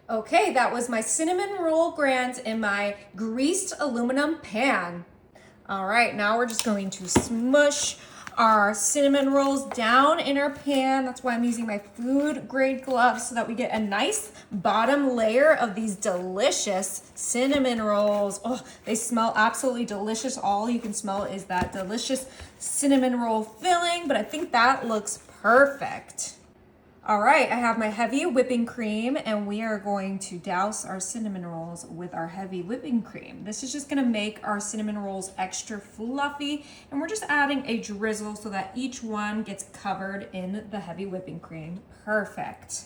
Okay, that was my cinnamon roll grands in my greased aluminum pan. All right, now we're just going to smush our cinnamon rolls down in our pan. That's why I'm using my food grade gloves so that we get a nice bottom layer of these delicious cinnamon rolls. Oh, they smell absolutely delicious. All you can smell is that delicious cinnamon roll filling, but I think that looks perfect. All right, I have my heavy whipping cream and we are going to douse our cinnamon rolls with our heavy whipping cream. This is just gonna make our cinnamon rolls extra fluffy, and we're just adding a drizzle so that each one gets covered in the heavy whipping cream. Perfect.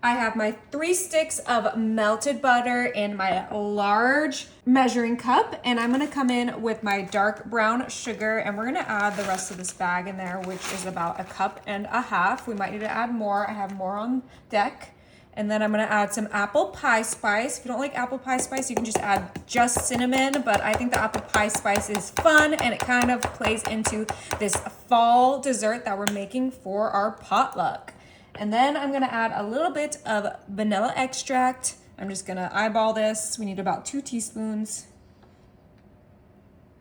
I have my 3 sticks of melted butter in my large measuring cup, and I'm gonna come in with my dark brown sugar, and we're gonna add the rest of this bag in there, which is about 1.5 cups. We might need to add more. I have more on deck. And then I'm gonna add some apple pie spice. If you don't like apple pie spice, you can just add just cinnamon, but I think the apple pie spice is fun and it kind of plays into this fall dessert that we're making for our potluck. And then I'm gonna add a little bit of vanilla extract. I'm just gonna eyeball this. We need about 2 teaspoons.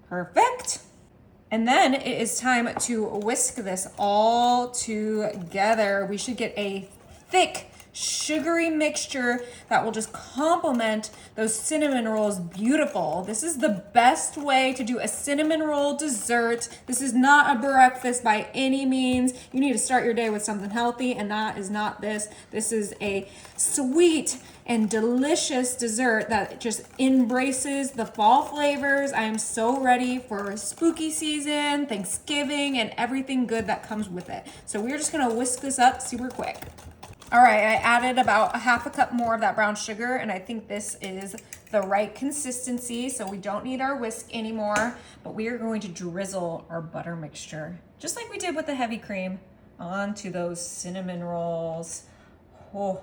Perfect. And then it is time to whisk this all together. We should get a thick, sugary mixture that will just complement those cinnamon rolls beautiful. This is the best way to do a cinnamon roll dessert. This is not a breakfast by any means. You need to start your day with something healthy, and that is not this. This is a sweet and delicious dessert that just embraces the fall flavors. I am so ready for spooky season, Thanksgiving, and everything good that comes with it. So we're just gonna whisk this up super quick. All right, I added about 1/2 cup more of that brown sugar, and I think this is the right consistency, so we don't need our whisk anymore, but we are going to drizzle our butter mixture, just like we did with the heavy cream, onto those cinnamon rolls. Oh,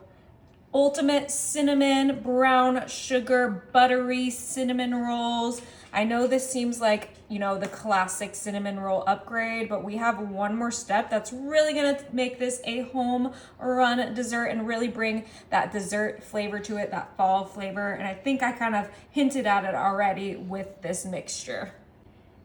ultimate cinnamon, brown sugar, buttery cinnamon rolls. I know this seems like, the classic cinnamon roll upgrade, but we have one more step that's really gonna make this a home run dessert and really bring that dessert flavor to it, that fall flavor. And I think I kind of hinted at it already with this mixture.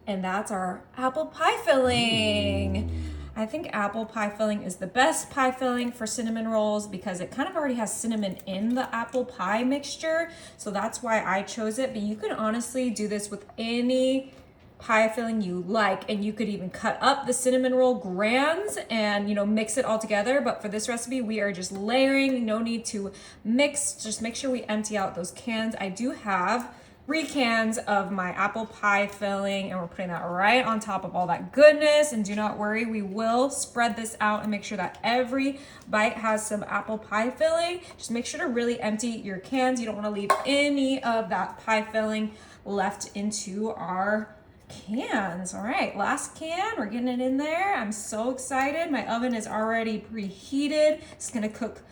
And that's our apple pie filling. I think apple pie filling is the best pie filling for cinnamon rolls because it kind of already has cinnamon in the apple pie mixture. So that's why I chose it. But you could honestly do this with any pie filling you like, and you could even cut up the cinnamon roll grands and mix it all together. But for this recipe, we are just layering. No need to mix. Just make sure we empty out those cans. I do have 3 cans of my apple pie filling, and we're putting that right on top of all that goodness. And do not worry, we will spread this out and make sure that every bite has some apple pie filling. Just make sure to really empty your cans. You don't want to leave any of that pie filling left into our cans. All right, last can, we're getting it in there. I'm so excited. My oven is already preheated. It's gonna cook,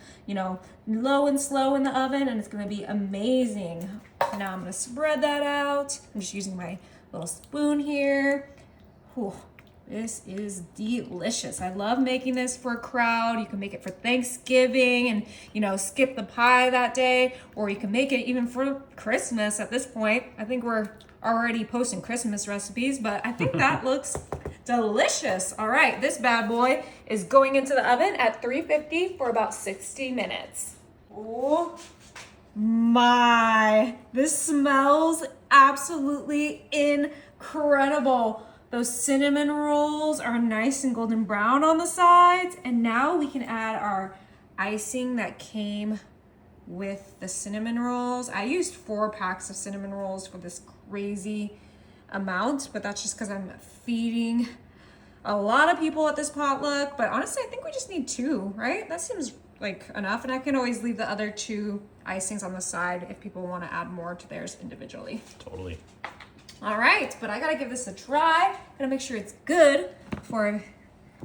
low and slow in the oven, and it's gonna be amazing. Now I'm gonna spread that out. I'm just using my little spoon here. Whew. This is delicious. I love making this for a crowd. You can make it for Thanksgiving and, skip the pie that day, or you can make it even for Christmas at this point. I think we're already posting Christmas recipes, but I think that looks delicious. All right, this bad boy is going into the oven at 350 for about 60 minutes. Oh my, this smells absolutely incredible. Those cinnamon rolls are nice and golden brown on the sides. And now we can add our icing that came with the cinnamon rolls. I used 4 packs of cinnamon rolls for this crazy amount, but that's just because I'm feeding a lot of people at this potluck. But honestly, I think we just need 2, right? That seems like enough. And I can always leave the other 2 icings on the side if people want to add more to theirs individually. Totally. All right, but I gotta give this a try. Gotta make sure it's good before I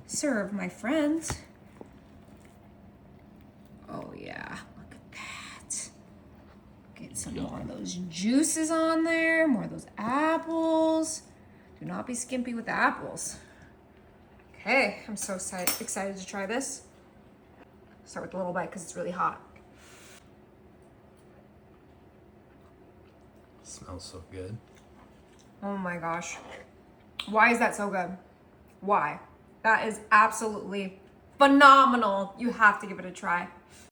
serve my friends. Oh yeah, look at that. Get some more of those juices on there, more of those apples. Do not be skimpy with the apples. Okay, I'm so excited to try this. Start with a little bite because it's really hot. Smells so good. Oh my gosh. Why is that so good? Why? That is absolutely phenomenal. You have to give it a try.